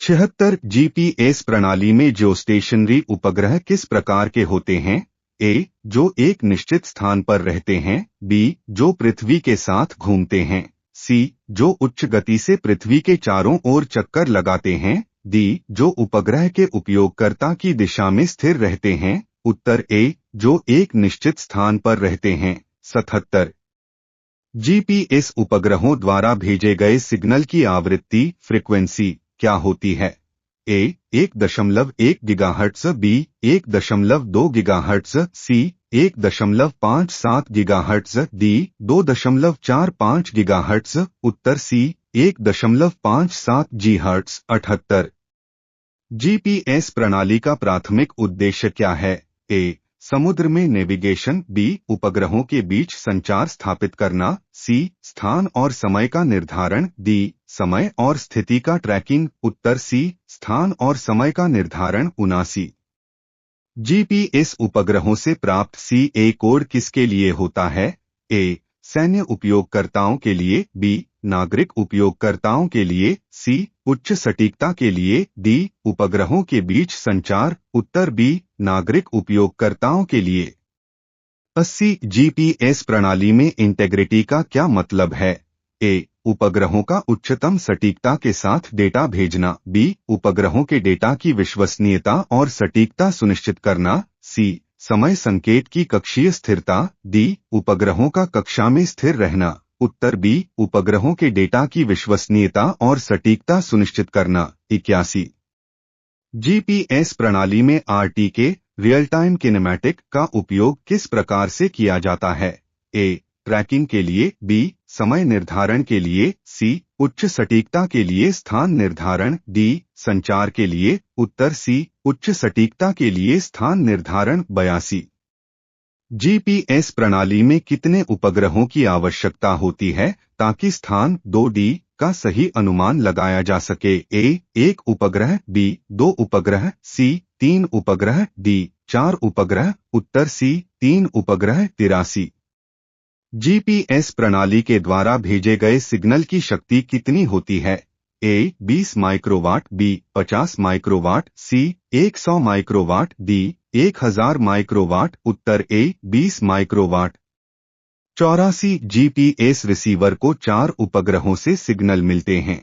76 GPS प्रणाली में geostationary उपग्रह किस प्रकार के होते हैं? ए. जो एक निश्चित स्थान पर रहते हैं। बी. जो पृथ्वी के साथ घूमते हैं। सी. जो उच्च गति से पृथ्वी के चारों ओर चक्कर लगाते हैं। डी. जो उपग्रह के उपयोगकर्ता की दिशा में स्थिर रहते हैं। उत्तर ए. जो एक निश्चित स्थान पर रहते हैं। 77 जीपीएस उपग्रहों द्वारा भेजे गए सिग्नल की आवृत्ति फ्रीक्वेंसी क्या होती है? ए. 1.1 गीगाहर्ट्ज। बी. 1.2 गीगाहर्ट्ज। सी. 1.57 गीगाहर्ट्ज। डी. 2.45 गीगाहर्ट्ज। उत्तर सी. 1.57 गीगाहर्ट्ज। 78 जीपीएस प्रणाली का प्राथमिक उद्देश्य क्या है? ए. समुद्र में नेविगेशन। बी. उपग्रहों के बीच संचार स्थापित करना। सी. स्थान और समय का निर्धारण। डी. समय और स्थिति का ट्रैकिंग। उत्तर सी. स्थान और समय का निर्धारण। 79 जीपीएस उपग्रहों से प्राप्त सीए कोड किसके लिए होता है? ए. सैन्य उपयोगकर्ताओं के लिए। बी. नागरिक उपयोगकर्ताओं के लिए। सी. उच्च सटीकता के लिए। डी. उपग्रहों के बीच संचार। उत्तर बी. नागरिक उपयोगकर्ताओं के लिए। 80 जीपीएस प्रणाली में इंटेग्रिटी का क्या मतलब है? ए. उपग्रहों का उच्चतम सटीकता के साथ डेटा भेजना। बी. उपग्रहों के डेटा की विश्वसनीयता और सटीकता सुनिश्चित करना। सी. समय संकेत की कक्षीय स्थिरता। डी. उपग्रहों का कक्षा में स्थिर रहना। उत्तर बी. उपग्रहों के डेटा की विश्वसनीयता और सटीकता सुनिश्चित करना। 81 जीपीएस प्रणाली में आरटीके रियल टाइम किनेमैटिक का उपयोग किस प्रकार से किया जाता है? ए. ट्रैकिंग के लिए। बी. समय निर्धारण के लिए। सी. उच्च सटीकता के लिए स्थान निर्धारण। डी. संचार के लिए। उत्तर सी. उच्च सटीकता के लिए स्थान निर्धारण। 82 जीपीएस प्रणाली में कितने उपग्रहों की आवश्यकता होती है ताकि स्थान 2D का सही अनुमान लगाया जा सके? ए. 1 उपग्रह। बी. 2 उपग्रह। सी. 3 उपग्रह। डी. 4 उपग्रह। उत्तर सी. 3 उपग्रह। 83 जीपीएस प्रणाली के द्वारा भेजे गए सिग्नल की शक्ति कितनी होती है? ए. 20 माइक्रोवाट। बी. 50 माइक्रोवाट। सी. 100 माइक्रोवाट। डी. 1000 माइक्रोवाट। उत्तर ए. 20 माइक्रोवाट। 84 जीपीएस रिसीवर को 4 उपग्रहों से सिग्नल मिलते हैं।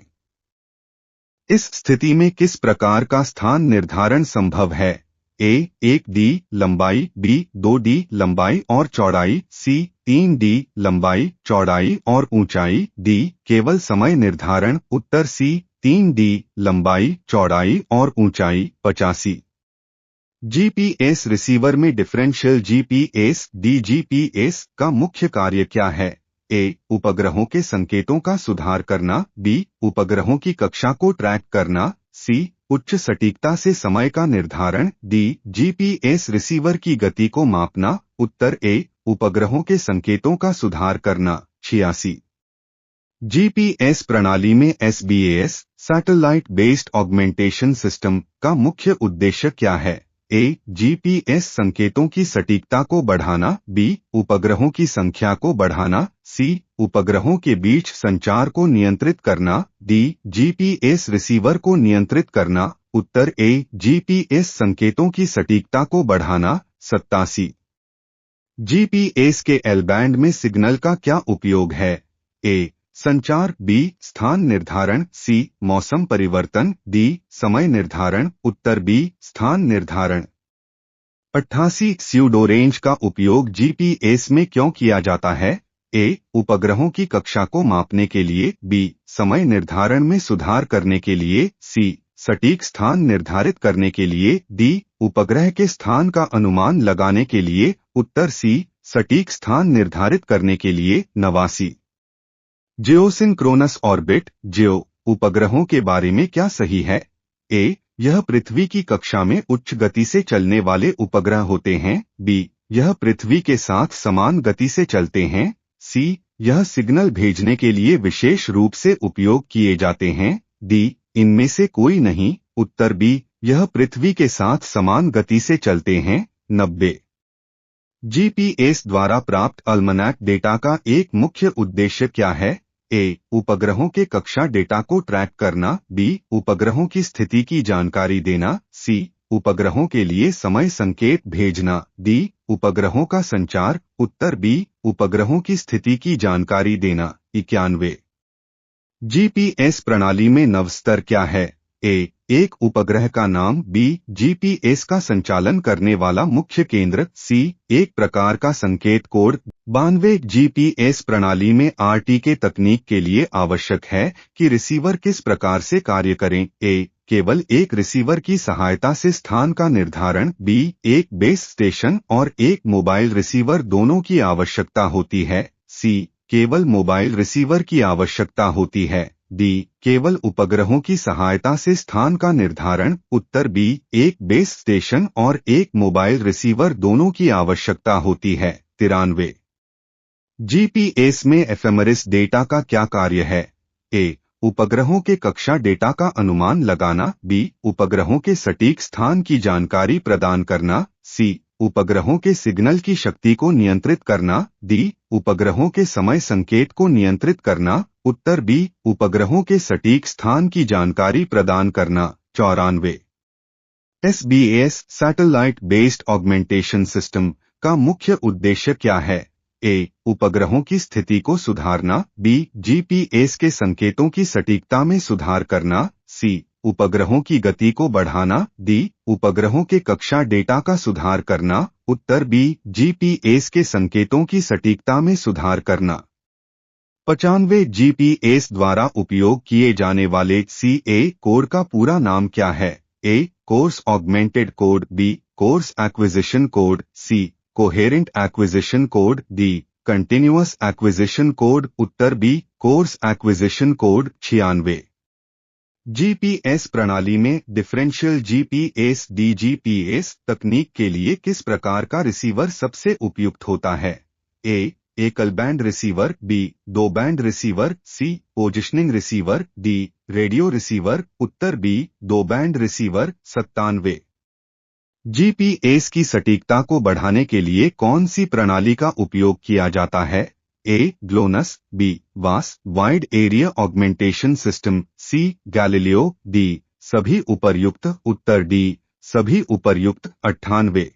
इस स्थिति में किस प्रकार का स्थान निर्धारण संभव है? ए. 1D लंबाई। बी. 2D लंबाई और चौड़ाई। सी. 3D लंबाई, चौड़ाई और ऊंचाई। डी. केवल समय निर्धारण। उत्तर सी. 3D लंबाई, चौड़ाई और ऊंचाई। 85 जीपीएस रिसीवर में डिफरेंशियल जीपीएस डीजीपीएस का मुख्य कार्य क्या है? ए. उपग्रहों के संकेतों का सुधार करना। बी. उपग्रहों की कक्षा को ट्रैक करना। सी. उच्च सटीकता से समय का निर्धारण। डी. जीपीएस रिसीवर की गति को मापना। उत्तर ए. उपग्रहों के संकेतों का सुधार करना। 86 जीपीएस प्रणाली में SBS satellite based augmentation system का मुख्य उद्देश्य क्या है? ए. जीपीएस संकेतों की सटीकता को बढ़ाना। बी. उपग्रहों की संख्या को बढ़ाना। सी. उपग्रहों के बीच संचार को नियंत्रित करना। डी. जीपीएस रिसीवर को नियंत्रित करना। उत्तर ए. जीपीएस संकेतों की सटीकता को बढ़ाना। 87 जीपीएस के एल बैंड में सिग्नल का क्या उपयोग है? ए. संचार। बी. स्थान निर्धारण। सी. मौसम परिवर्तन। डी. समय निर्धारण। उत्तर बी. स्थान निर्धारण। 88 स्यूडो रेंज का उपयोग जीपीएस में क्यों किया जाता है? ए. उपग्रहों की कक्षा को मापने के लिए। बी. समय निर्धारण में सुधार करने के लिए। सी. सटीक स्थान निर्धारित करने के लिए। डी. उपग्रह के स्थान का अनुमान लगाने के लिए। उत्तर सी. सटीक स्थान निर्धारित करने के लिए। 89 जियोसिंक्रोनस ऑर्बिट जियो उपग्रहों के बारे में क्या सही है? ए. यह पृथ्वी की कक्षा में उच्च गति से चलने वाले उपग्रह होते हैं। बी. यह पृथ्वी के साथ समान गति से चलते हैं। सी. यह सिग्नल भेजने के लिए विशेष रूप से उपयोग किए जाते हैं। डी. इनमें से कोई नहीं। उत्तर बी. यह पृथ्वी के साथ समान गति से चलते हैं। 90 जीपीएस द्वारा प्राप्त अल्मनैक डेटा का एक मुख्य उद्देश्य क्या है? ए उपग्रहों के कक्षा डेटा को ट्रैक करना, बी उपग्रहों की स्थिति की जानकारी देना, सी उपग्रहों के लिए समय संकेत भेजना, डी उपग्रहों का संचार। उत्तर बी उपग्रहों की स्थिति की जानकारी देना। 91 जीपीएस प्रणाली में नवस्तर क्या है? ए एक उपग्रह का नाम, बी जीपीएस का संचालन करने वाला मुख्य केंद्र, सी एक प्रकार का संकेत कोड। 92 जीपीएस प्रणाली में आरटीके तकनीक के लिए आवश्यक है कि रिसीवर किस प्रकार से कार्य करें। ए केवल एक रिसीवर की सहायता से स्थान का निर्धारण, बी एक बेस स्टेशन और एक मोबाइल रिसीवर दोनों की आवश्यकता होती है, सी केवल मोबाइल रिसीवर की आवश्यकता होती है, डी केवल उपग्रहों की सहायता से स्थान का निर्धारण। उत्तर बी एक बेस स्टेशन और एक मोबाइल रिसीवर दोनों की आवश्यकता होती है। 93 जीपीएस में एफएमआरएस डेटा का क्या कार्य है? ए उपग्रहों के कक्षा डेटा का अनुमान लगाना, बी उपग्रहों के सटीक स्थान की जानकारी प्रदान करना, सी उपग्रहों के सिग्नल की शक्ति को नियंत्रित करना, डी उपग्रहों के समय संकेत को नियंत्रित करना। उत्तर बी उपग्रहों के सटीक स्थान की जानकारी प्रदान करना। 94 SBS satellite based augmentation system का मुख्य उद्देश्य क्या है? ए उपग्रहों की स्थिति को सुधारना, बी जीपीएस के संकेतों की सटीकता में सुधार करना, सी उपग्रहों की गति को बढ़ाना, डी उपग्रहों के कक्षा डेटा का सुधार करना। उत्तर बी जीपीएस के संकेतों की सटीकता में सुधार करना। 95 जीपीएस द्वारा उपयोग किए जाने वाले सीए कोड का पूरा नाम क्या है? A coarse augmented code, B coarse acquisition code, C coherent acquisition code, D continuous acquisition code. उत्तर B coarse acquisition code. 96 GPS प्रणाली में डिफरेंशियल जीपीएस डीजीपीएस तकनीक के लिए किस प्रकार का रिसीवर सबसे उपयुक्त होता है? ए एकल बैंड रिसीवर, बी दो band receiver, C positioning receiver, D radio receiver. उत्तर बी दो बैंड रिसीवर। 97 जीपीएस की सटीकता को बढ़ाने के लिए कौन सी प्रणाली का उपयोग किया जाता है? ए ग्लोनस, बी वास वाइड एरिया ऑगमेंटेशन सिस्टम, सी गैलीलियो, डी सभी उपर्युक्त। उत्तर डी सभी उपर्युक्त। 98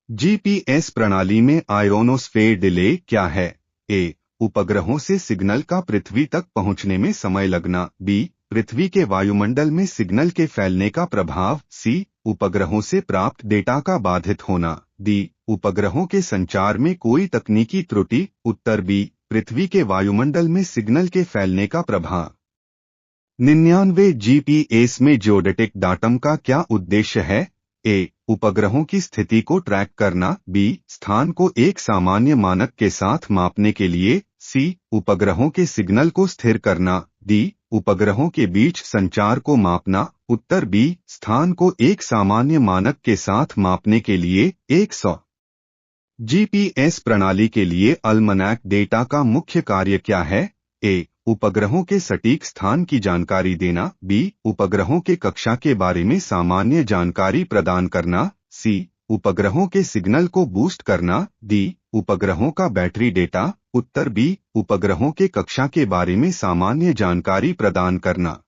जीपीएस प्रणाली में आयोनोस्फेयर डिले क्या है? ए उपग्रहों से सिग्नल का पृथ्वी तक पहुंचने में समय लगना, बी पृथ्वी के वायुमंडल में सिग्नल के फैलने का प्रभाव, सी उपग्रहों से प्राप्त डेटा का बाधित होना, डी उपग्रहों के संचार में कोई तकनीकी त्रुटि। उत्तर बी पृथ्वी के वायुमंडल में सिग्नल के फैलने का प्रभाव। 99 जीपीएस में जियोडेटिक डाटम का क्या उद्देश्य है? ए उपग्रहों की स्थिति को ट्रैक करना, बी स्थान को एक सामान्य मानक के साथ मापने के लिए, सी उपग्रहों के सिग्नल को स्थिर करना, डी उपग्रहों के बीच संचार को मापना। उत्तर बी स्थान को एक सामान्य मानक के साथ मापने के लिए। 100 जीपीएस प्रणाली के लिए अल्मनैक डेटा का मुख्य कार्य क्या है? ए उपग्रहों के सटीक स्थान की जानकारी देना, बी उपग्रहों के कक्षा के बारे में सामान्य जानकारी प्रदान करना, सी उपग्रहों के सिग्नल को बूस्ट करना, डी उपग्रहों का बैटरी डेटा। उत्तर बी उपग्रहों के कक्षा के बारे में सामान्य जानकारी प्रदान करना।